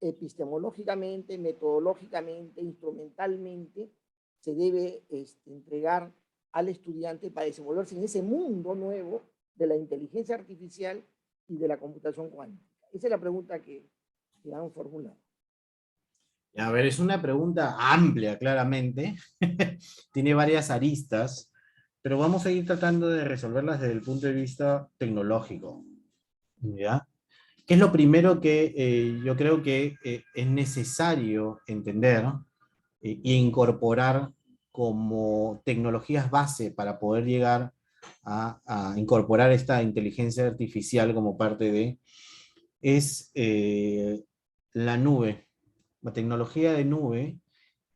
epistemológicamente, metodológicamente, instrumentalmente, se debe entregar al estudiante para desenvolverse en ese mundo nuevo de la inteligencia artificial y de la computación cuántica? Esa es la pregunta que han formulado. A ver, es una pregunta amplia, claramente. Tiene varias aristas, pero vamos a ir tratando de resolverlas desde el punto de vista tecnológico. ¿Ya? ¿Qué es lo primero que yo creo que es necesario entender e incorporar como tecnologías base para poder llegar a incorporar esta inteligencia artificial como parte de, es la nube? La tecnología de nube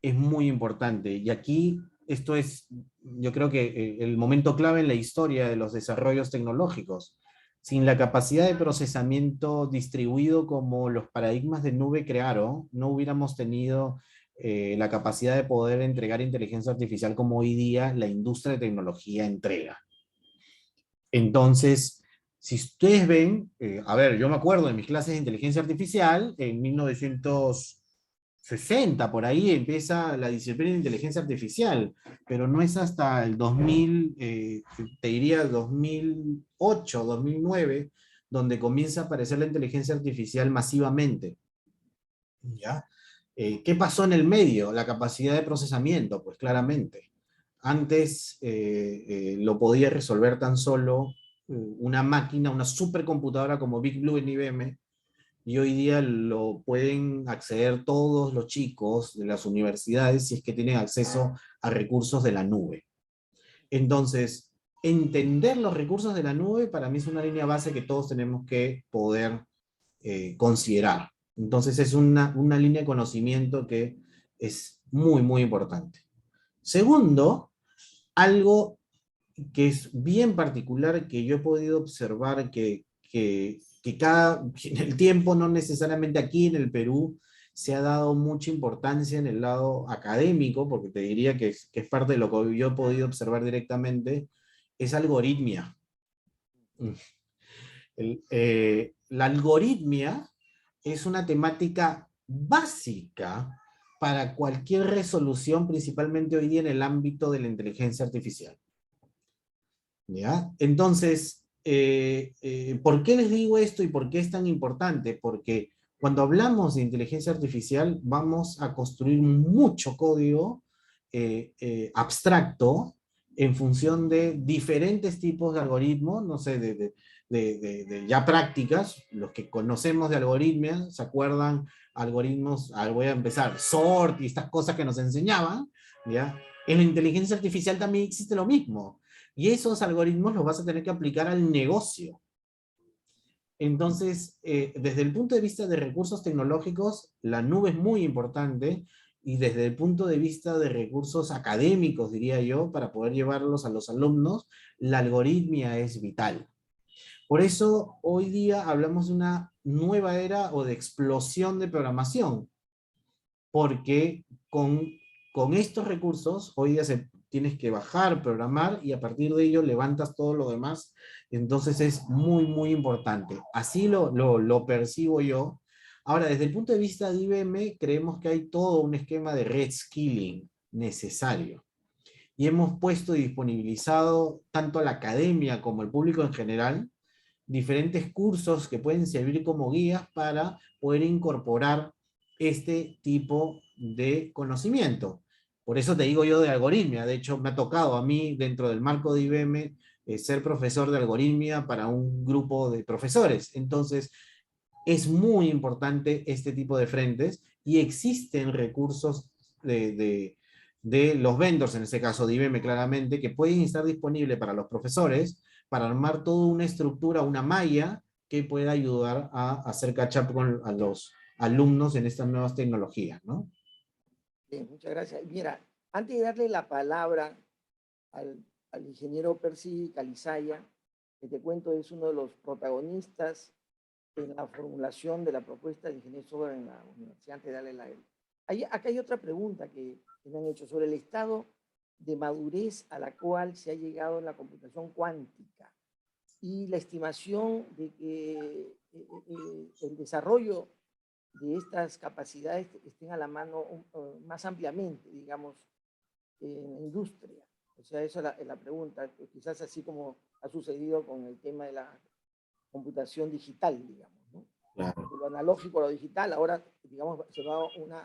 es muy importante, y aquí esto es, yo creo que el momento clave en la historia de los desarrollos tecnológicos. Sin la capacidad de procesamiento distribuido como los paradigmas de nube crearon, no hubiéramos tenido la capacidad de poder entregar inteligencia artificial como hoy día la industria de tecnología entrega. Entonces, si ustedes ven, a ver, yo me acuerdo de mis clases de inteligencia artificial, en 1960, por ahí empieza la disciplina de inteligencia artificial, pero no es hasta el 2000, te diría 2008, 2009, donde comienza a aparecer la inteligencia artificial masivamente. ¿Ya? ¿Qué pasó en el medio? La capacidad de procesamiento, pues claramente. Antes lo podía resolver tan solo una máquina, una supercomputadora como Big Blue en IBM, y hoy día lo pueden acceder todos los chicos de las universidades si es que tienen acceso a recursos de la nube. Entonces, entender los recursos de la nube para mí es una línea base que todos tenemos que poder considerar. Entonces es una línea de conocimiento que es muy, muy importante. Segundo, algo que es bien particular que yo he podido observar que en el tiempo, no necesariamente aquí en el Perú, se ha dado mucha importancia en el lado académico, porque te diría que es parte de lo que yo he podido observar directamente, es algoritmia. La algoritmia es una temática básica para cualquier resolución, principalmente hoy día en el ámbito de la inteligencia artificial. ¿Ya? Entonces, ¿por qué les digo esto y por qué es tan importante? Porque cuando hablamos de inteligencia artificial vamos a construir mucho código abstracto en función de diferentes tipos de algoritmos, no sé, ya prácticas. Los que conocemos de algoritmia, ¿se acuerdan? Algoritmos, voy a empezar, sort y estas cosas que nos enseñaban, ¿ya? En la inteligencia artificial también existe lo mismo. Y esos algoritmos los vas a tener que aplicar al negocio. Entonces, desde el punto de vista de recursos tecnológicos, la nube es muy importante, y desde el punto de vista de recursos académicos, diría yo, para poder llevarlos a los alumnos, la algoritmia es vital. Por eso, hoy día hablamos de una nueva era o de explosión de programación, porque con estos recursos, hoy día tienes que bajar, programar, y a partir de ello levantas todo lo demás. Entonces es muy, muy importante. Así lo percibo yo. Ahora, desde el punto de vista de IBM, creemos que hay todo un esquema de red skilling necesario. Y hemos puesto y disponibilizado tanto a la academia como al público en general diferentes cursos que pueden servir como guías para poder incorporar este tipo de conocimiento. Por eso te digo yo de algoritmia. De hecho, me ha tocado a mí, dentro del marco de IBM, ser profesor de algoritmia para un grupo de profesores. Entonces, es muy importante este tipo de frentes, y existen recursos de los vendors, en este caso de IBM claramente, que pueden estar disponibles para los profesores, para armar toda una estructura, una malla que pueda ayudar a hacer catch up a los alumnos en estas nuevas tecnologías, ¿no? Bien, muchas gracias. Mira, antes de darle la palabra al ingeniero Percy Calizaya, que te cuento es uno de los protagonistas en la formulación de la propuesta de ingeniería de software en la universidad, antes de darle la... Acá hay otra pregunta que me han hecho sobre el estado de madurez a la cual se ha llegado en la computación cuántica y la estimación de que el desarrollo de estas capacidades estén a la mano más ampliamente, digamos, en la industria. O sea, esa es la pregunta, quizás así como ha sucedido con el tema de la computación digital, digamos, ¿no? Claro. De lo analógico a lo digital, ahora, digamos, se va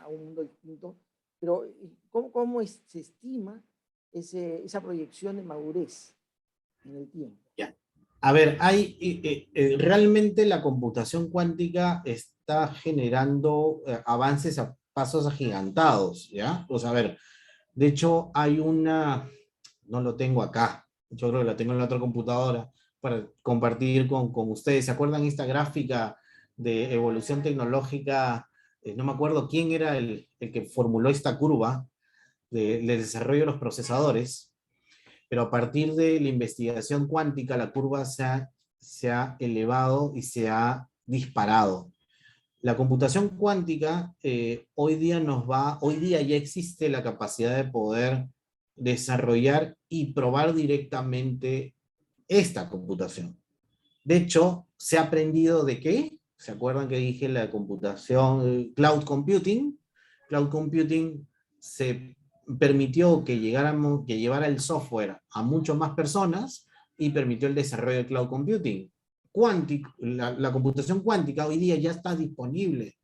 a un mundo distinto, pero ¿cómo se estima esa proyección de madurez en el tiempo? Ya. A ver, realmente la computación cuántica está generando avances a pasos agigantados, ¿ya? Pues a ver, de hecho hay no lo tengo acá, yo creo que la tengo en la otra computadora para compartir con ustedes. ¿Se acuerdan esta gráfica de evolución tecnológica? No me acuerdo quién era el que formuló esta curva del desarrollo de los procesadores, pero a partir de la investigación cuántica la curva se ha elevado y se ha disparado. La computación cuántica hoy día ya existe la capacidad de poder desarrollar y probar directamente esta computación. De hecho, se ha aprendido de qué. ¿Se acuerdan que dije la computación, cloud computing? Cloud computing se permitió que llevara el software a mucho más personas, y permitió el desarrollo del cloud computing. La computación cuántica hoy día ya está disponible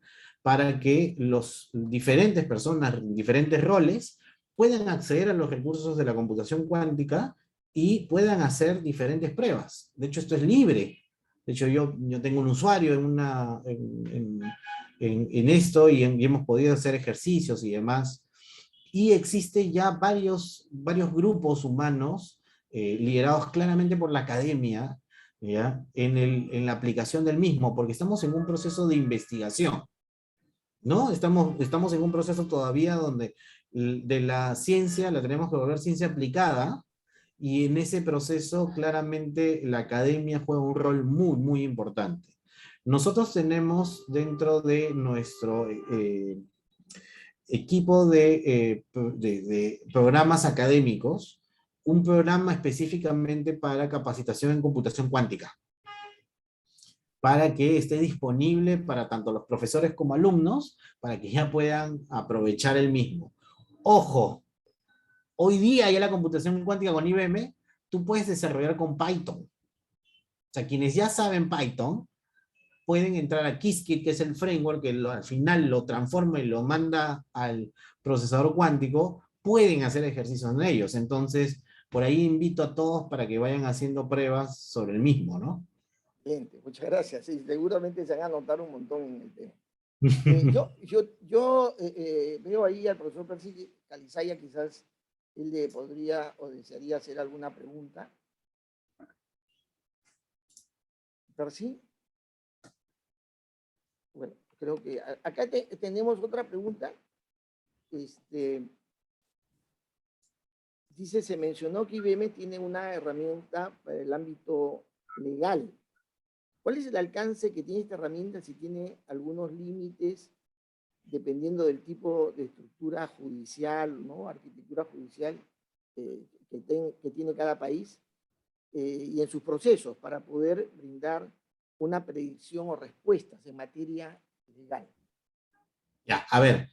para que los diferentes personas, diferentes roles, puedan acceder a los recursos de la computación cuántica y puedan hacer diferentes pruebas. De hecho, esto es libre. De hecho, yo tengo un usuario en esto, y hemos podido hacer ejercicios y demás. Y existe ya varios grupos humanos liderados claramente por la academia, ¿ya? En la aplicación del mismo, porque estamos en un proceso de investigación, ¿no? Estamos en un proceso todavía donde de la ciencia la tenemos que volver ciencia aplicada, y en ese proceso claramente la academia juega un rol muy, muy importante. Nosotros tenemos dentro de nuestro equipo de programas académicos un programa específicamente para capacitación en computación cuántica, para que esté disponible para tanto los profesores como alumnos, para que ya puedan aprovechar el mismo. Ojo, hoy día ya la computación cuántica con IBM, tú puedes desarrollar con Python. O sea, quienes ya saben Python, pueden entrar a Qiskit, que es el framework que al final lo transforma y lo manda al procesador cuántico, pueden hacer ejercicios en ellos. Entonces, por ahí invito a todos para que vayan haciendo pruebas sobre el mismo, ¿no? Bien, muchas gracias. Sí, seguramente se van a anotar un montón en el tema. Yo veo ahí al profesor Percy Calizaya quizás él le podría o desearía hacer alguna pregunta. ¿Percy? Bueno, creo que acá tenemos otra pregunta. Dice, se mencionó que IBM tiene una herramienta para el ámbito legal. ¿Cuál es el alcance que tiene esta herramienta? Si tiene algunos límites, dependiendo del tipo de estructura judicial, ¿no? Arquitectura judicial que tiene cada país, y en sus procesos para poder brindar una predicción o respuestas en materia legal. Ya, a ver,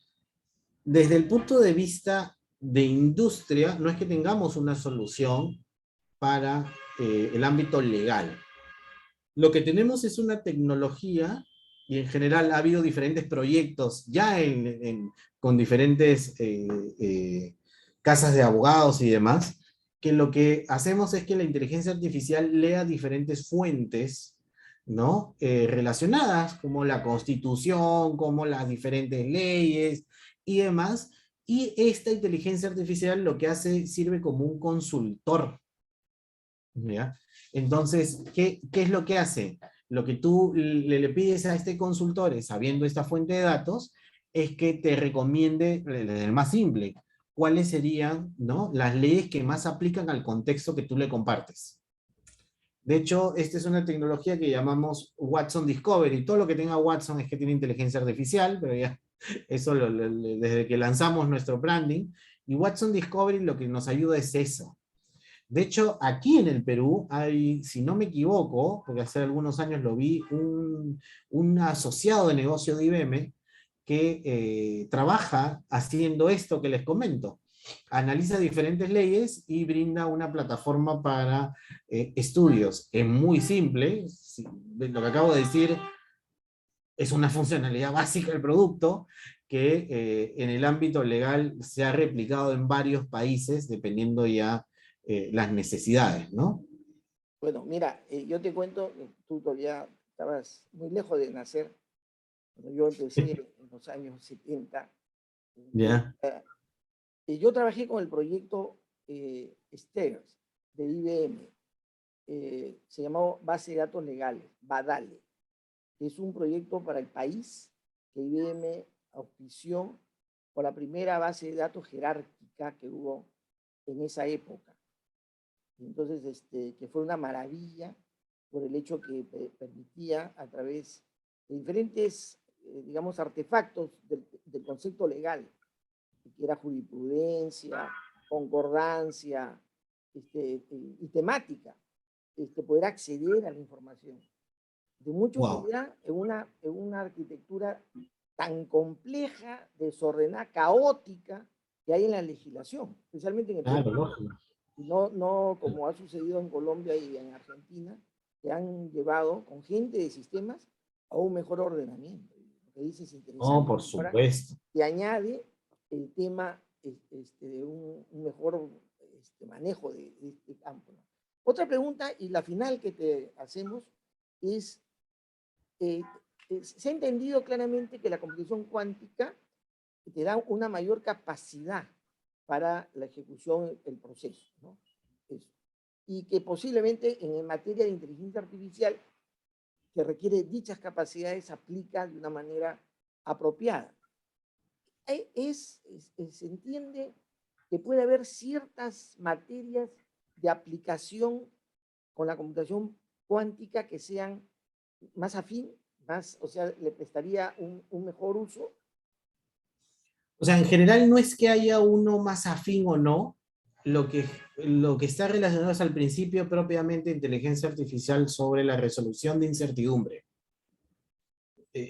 desde el punto de vista de industria, no es que tengamos una solución para el ámbito legal. Lo que tenemos es una tecnología, y en general ha habido diferentes proyectos ya con diferentes casas de abogados y demás, que lo que hacemos es que la inteligencia artificial lea diferentes fuentes, ¿no? Relacionadas, como la Constitución, como las diferentes leyes y demás, y esta inteligencia artificial lo que hace, sirve como un consultor, ¿ya? Entonces, ¿qué es lo que hace? Lo que tú le pides a este consultor, sabiendo esta fuente de datos, es que te recomiende, el más simple, cuáles serían, ¿no?, las leyes que más aplican al contexto que tú le compartes. De hecho, esta es una tecnología que llamamos Watson Discovery. Todo lo que tenga Watson es que tiene inteligencia artificial, pero ya eso desde que lanzamos nuestro branding. Y Watson Discovery lo que nos ayuda es eso. De hecho, aquí en el Perú hay, si no me equivoco, porque hace algunos años lo vi, un asociado de negocio de IBM que trabaja haciendo esto que les comento. Analiza diferentes leyes y brinda una plataforma para estudios. Es muy simple, lo que acabo de decir es una funcionalidad básica del producto que en el ámbito legal se ha replicado en varios países, dependiendo ya las necesidades, ¿no? Bueno, mira, yo te cuento, tú todavía estabas muy lejos de nacer, cuando yo empecé en los años 70. Ya. Yo trabajé con el proyecto STAIRS de IBM, se llamó Base de Datos Legales, BADALE. Es un proyecto para el país que IBM auspició por la primera base de datos jerárquica que hubo en esa época. Entonces, que fue una maravilla por el hecho que permitía, a través de diferentes, digamos, artefactos del concepto legal, que era jurisprudencia, concordancia y temática, poder acceder a la información de mucha utilidad en una arquitectura tan compleja, desordenada, caótica que hay en la legislación, especialmente en el Perú. No como ha sucedido en Colombia y en Argentina, que han llevado con gente de sistemas a un mejor ordenamiento. Lo que dices es interesante. Oh, por supuesto. Y añade el tema de un mejor manejo de este campo. Otra pregunta, y la final que te hacemos, es, se ha entendido claramente que la computación cuántica te da una mayor capacidad para la ejecución del proceso, ¿no? Eso. Y que posiblemente en materia de inteligencia artificial, que requiere dichas capacidades, se aplica de una manera apropiada. Se entiende que puede haber ciertas materias de aplicación con la computación cuántica que sean más afín, o sea, le prestaría un mejor uso. O sea, en general no es que haya uno más afín o no, lo que está relacionado es al principio propiamente inteligencia artificial sobre la resolución de incertidumbre.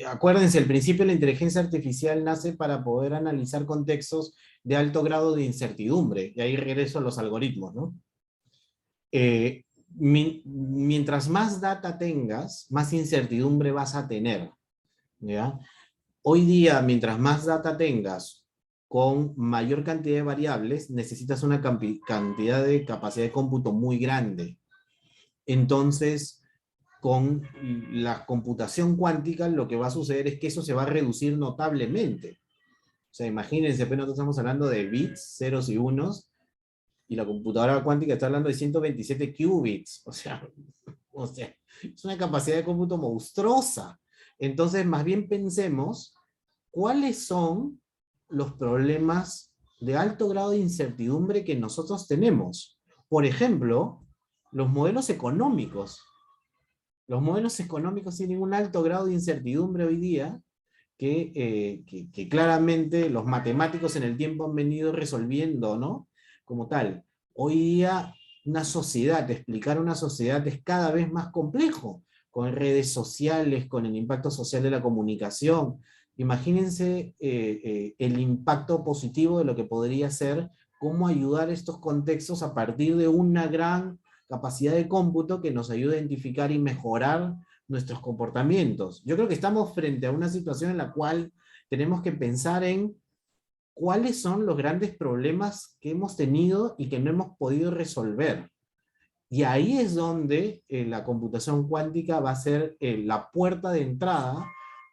Acuérdense, el principio de la inteligencia artificial nace para poder analizar contextos de alto grado de incertidumbre, y ahí regreso a los algoritmos, ¿no? Mientras más data tengas, más incertidumbre vas a tener, ¿ya? Hoy día, mientras más data tengas con mayor cantidad de variables, necesitas una cantidad de capacidad de cómputo muy grande. Entonces, con la computación cuántica, lo que va a suceder es que eso se va a reducir notablemente. O sea, imagínense, pero nosotros estamos hablando de bits, ceros y unos, y la computadora cuántica está hablando de 127 qubits, o sea, es una capacidad de cómputo monstruosa. Entonces, más bien pensemos cuáles son los problemas de alto grado de incertidumbre que nosotros tenemos. Por ejemplo, los modelos económicos. Los modelos económicos tienen un alto grado de incertidumbre hoy día que claramente los matemáticos en el tiempo han venido resolviendo, ¿no? Como tal. Hoy día una sociedad, explicar una sociedad es cada vez más complejo, con redes sociales, con el impacto social de la comunicación. Imagínense el impacto positivo de lo que podría ser cómo ayudar estos contextos a partir de una gran capacidad de cómputo que nos ayude a identificar y mejorar nuestros comportamientos. Yo creo que estamos frente a una situación en la cual tenemos que pensar en cuáles son los grandes problemas que hemos tenido y que no hemos podido resolver. Y ahí es donde la computación cuántica va a ser la puerta de entrada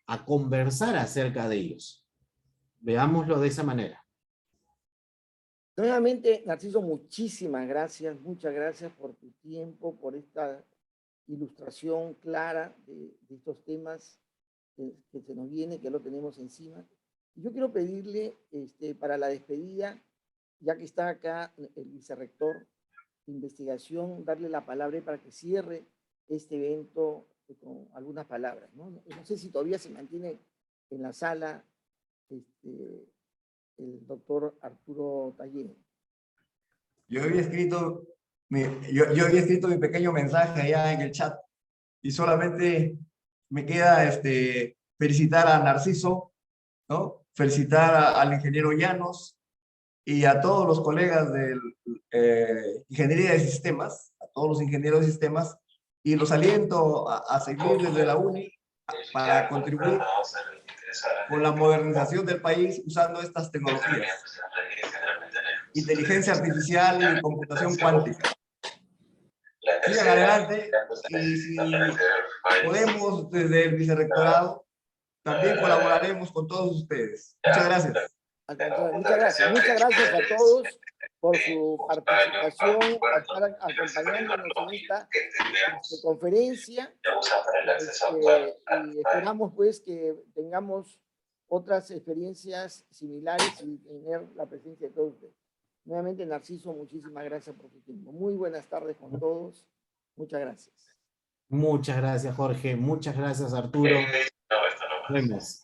a conversar acerca de ellos. Veámoslo de esa manera. Nuevamente, Narciso, muchísimas gracias, muchas gracias por tu tiempo, por esta ilustración clara de estos temas que se nos viene, que lo tenemos encima. Yo quiero pedirle para la despedida, ya que está acá el vicerrector de investigación, darle la palabra para que cierre este evento con algunas palabras, ¿no? No sé si todavía se mantiene en la sala el doctor Arturo Tallén. Yo había escrito yo había escrito mi pequeño mensaje allá en el chat y solamente me queda felicitar a Narciso, ¿no? Felicitar al ingeniero Llanos y a todos los colegas de Ingeniería de Sistemas, a todos los ingenieros de sistemas, y los aliento a seguir desde la UNI para contribuir con la modernización del país usando estas tecnologías. Inteligencia artificial y computación cuántica. Sigan adelante y si podemos desde el vicerrectorado, también colaboraremos con todos ustedes. Muchas gracias. Muchas gracias. Muchas gracias a todos por su participación, estar acompañándonos en esta conferencia. Y esperamos pues que tengamos otras experiencias similares y tener la presencia de todos ustedes. Nuevamente, Narciso, muchísimas gracias por tu tiempo. Muy buenas tardes con todos. Muchas gracias. Muchas gracias, Jorge. Muchas gracias, Arturo. Nos vemos.